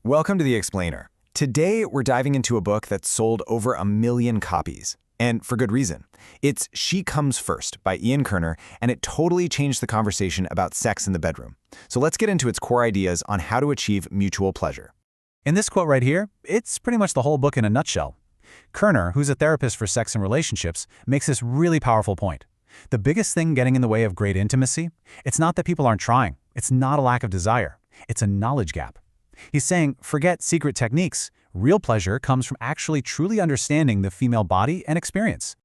Welcome to The Explainer. Today, we're diving into a book that's sold over 1 million copies. And for good reason. It's She Comes First by Ian Kerner, and it totally changed the conversation about sex in the bedroom. So let's get into its core ideas on how to achieve mutual pleasure. In this quote right here, it's pretty much the whole book in a nutshell. Kerner, who's a therapist for sex and relationships, makes this really powerful point. The biggest thing getting in the way of great intimacy, it's not that people aren't trying. It's not a lack of desire. It's a knowledge gap. He's saying, forget secret techniques. Real pleasure comes from actually truly understanding the female body and experience.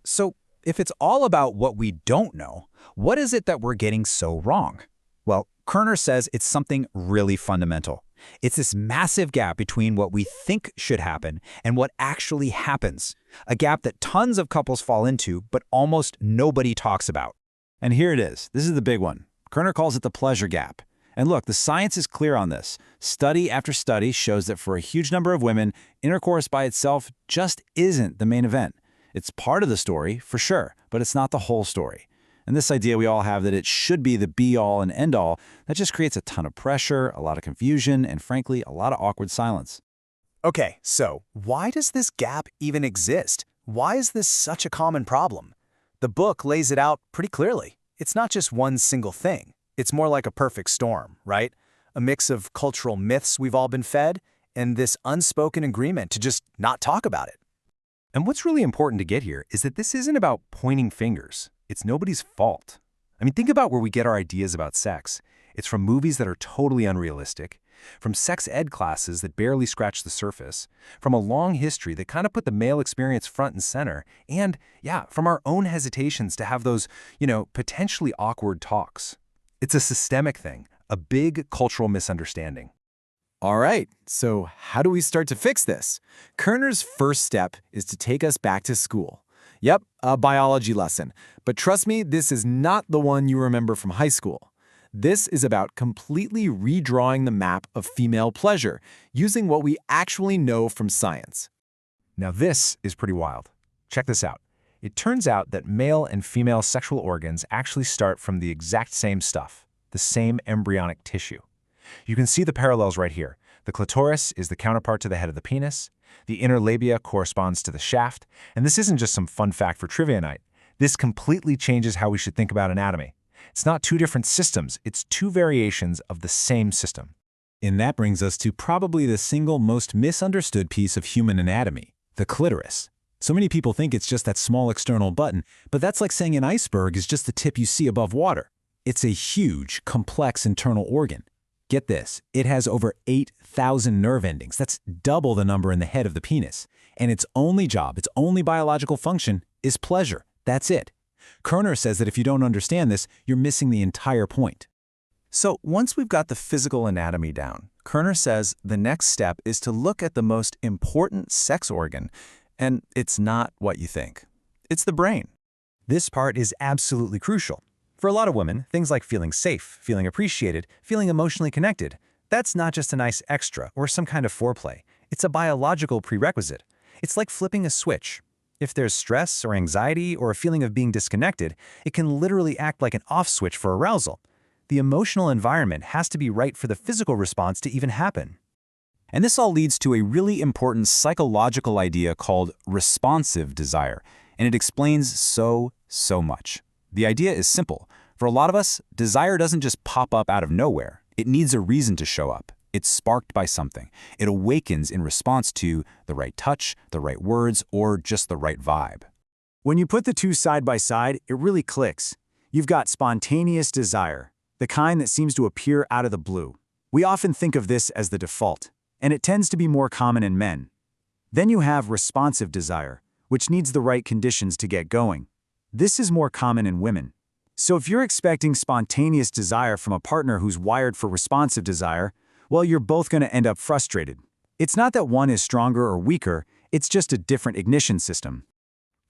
So, if it's all about what we don't know, what is it that we're getting so wrong? Well, Kerner says it's something really fundamental. It's this massive gap between what we think should happen and what actually happens. A gap that tons of couples fall into, but almost nobody talks about. And here it is. This is the big one. Kerner calls it the pleasure gap. And look, the science is clear on this. Study after study shows that for a huge number of women, intercourse by itself just isn't the main event. It's part of the story, for sure, but it's not the whole story. And this idea we all have that it should be the be-all and end-all, that just creates a ton of pressure, a lot of confusion, and frankly, a lot of awkward silence. Okay, so why does this gap even exist? Why is this such a common problem? The book lays it out pretty clearly. It's not just one single thing. It's more like a perfect storm, right? A mix of cultural myths we've all been fed and this unspoken agreement to just not talk about it. And what's really important to get here is that this isn't about pointing fingers. It's nobody's fault. I mean, think about where we get our ideas about sex. It's from movies that are totally unrealistic, from sex ed classes that barely scratch the surface, from a long history that kind of put the male experience front and center, and, yeah, from our own hesitations to have those, potentially awkward talks. It's a systemic thing, a big cultural misunderstanding. All right, so how do we start to fix this? Kerner's first step is to take us back to school. Yep, a biology lesson. But trust me, this is not the one you remember from high school. This is about completely redrawing the map of female pleasure, using what we actually know from science. Now this is pretty wild. Check this out. It turns out that male and female sexual organs actually start from the exact same stuff, the same embryonic tissue. You can see the parallels right here. The clitoris is the counterpart to the head of the penis. The inner labia corresponds to the shaft. And this isn't just some fun fact for trivia night. This completely changes how we should think about anatomy. It's not two different systems. It's two variations of the same system. And that brings us to probably the single most misunderstood piece of human anatomy, the clitoris. So many people think it's just that small external button, but that's like saying an iceberg is just the tip you see above water. It's a huge, complex internal organ. Get this, it has over 8,000 nerve endings. That's double the number in the head of the penis. And its only job, its only biological function, is pleasure. That's it. Kerner says that if you don't understand this, you're missing the entire point. So once we've got the physical anatomy down, Kerner says the next step is to look at the most important sex organ, and it's not what you think. It's the brain. This part is absolutely crucial. For a lot of women, things like feeling safe, feeling appreciated, feeling emotionally connected, that's not just a nice extra or some kind of foreplay. It's a biological prerequisite. It's like flipping a switch. If there's stress or anxiety or a feeling of being disconnected, it can literally act like an off switch for arousal. The emotional environment has to be right for the physical response to even happen. And this all leads to a really important psychological idea called responsive desire, and it explains so much. The idea is simple. For a lot of us, desire doesn't just pop up out of nowhere. It needs a reason to show up. It's sparked by something. It awakens in response to the right touch, the right words, or just the right vibe. When you put the two side by side, it really clicks. You've got spontaneous desire, the kind that seems to appear out of the blue. We often think of this as the default, and it tends to be more common in men. Then you have responsive desire, which needs the right conditions to get going. This is more common in women. So if you're expecting spontaneous desire from a partner who's wired for responsive desire, well, you're both going to end up frustrated. It's not that one is stronger or weaker, it's just a different ignition system.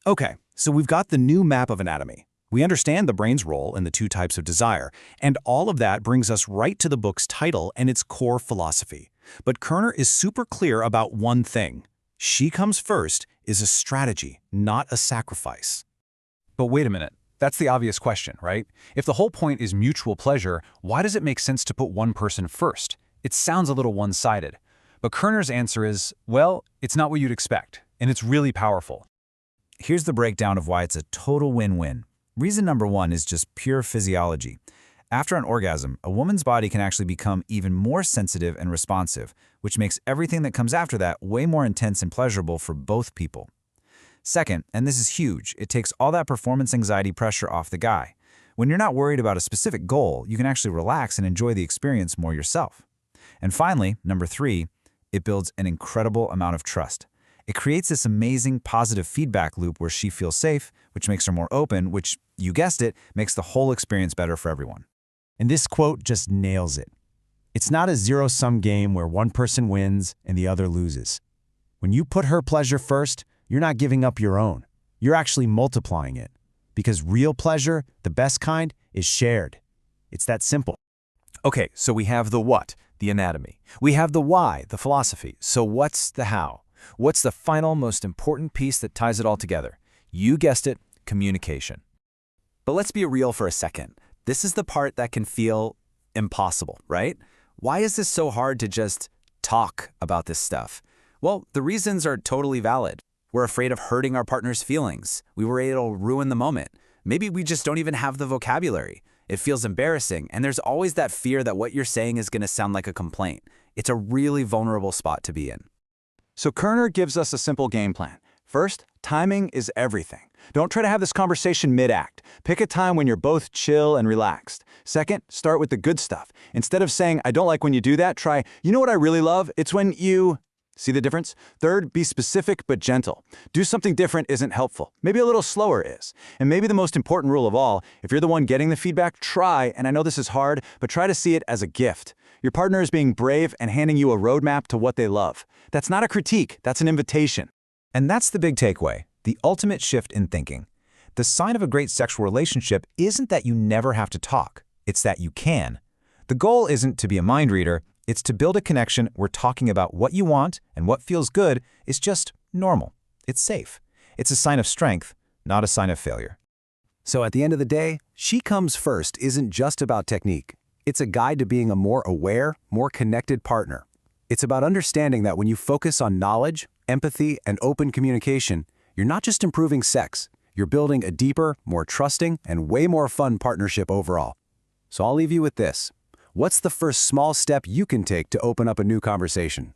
Okay, so we've got the new map of anatomy. We understand the brain's role in the two types of desire, and all of that brings us right to the book's title and its core philosophy. But Kerner is super clear about one thing. She Comes First is a strategy, not a sacrifice. But wait a minute. That's the obvious question, right? If the whole point is mutual pleasure, why does it make sense to put one person first? It sounds a little one-sided. But Kerner's answer is, well, it's not what you'd expect, and it's really powerful. Here's the breakdown of why it's a total win-win. Reason number one is just pure physiology. After an orgasm, a woman's body can actually become even more sensitive and responsive, which makes everything that comes after that way more intense and pleasurable for both people. Second, and this is huge, it takes all that performance anxiety pressure off the guy. When you're not worried about a specific goal, you can actually relax and enjoy the experience more yourself. And finally, number three, it builds an incredible amount of trust. It creates this amazing positive feedback loop where she feels safe, which makes her more open, which, you guessed it, makes the whole experience better for everyone. And this quote just nails it. It's not a zero-sum game where one person wins and the other loses. When you put her pleasure first, you're not giving up your own. You're actually multiplying it. Because real pleasure, the best kind, is shared. It's that simple. Okay, so we have the what, the anatomy. We have the why, the philosophy. So what's the how? What's the final, most important piece that ties it all together? You guessed it, communication. But let's be real for a second. This is the part that can feel impossible, right? Why is this so hard to just talk about this stuff? Well, the reasons are totally valid. We're afraid of hurting our partner's feelings. We worry it'll ruin the moment. Maybe we just don't even have the vocabulary. It feels embarrassing, and there's always that fear that what you're saying is going to sound like a complaint. It's a really vulnerable spot to be in. So Kerner gives us a simple game plan. First, timing is everything. Don't try to have this conversation mid-act. Pick a time when you're both chill and relaxed. Second, start with the good stuff. Instead of saying, I don't like when you do that, try, you know what I really love? It's when you... See the difference? Third, be specific but gentle. Do something different isn't helpful. Maybe a little slower is. And maybe the most important rule of all, if you're the one getting the feedback, try, and I know this is hard, but try to see it as a gift. Your partner is being brave and handing you a roadmap to what they love. That's not a critique, that's an invitation. And that's the big takeaway, the ultimate shift in thinking. The sign of a great sexual relationship isn't that you never have to talk, it's that you can. The goal isn't to be a mind reader, it's to build a connection where talking about what you want and what feels good is just normal. It's safe. It's a sign of strength, not a sign of failure. So at the end of the day, She Comes First isn't just about technique. It's a guide to being a more aware, more connected partner. It's about understanding that when you focus on knowledge, empathy, and open communication, you're not just improving sex, you're building a deeper, more trusting, and way more fun partnership overall. So I'll leave you with this. What's the first small step you can take to open up a new conversation?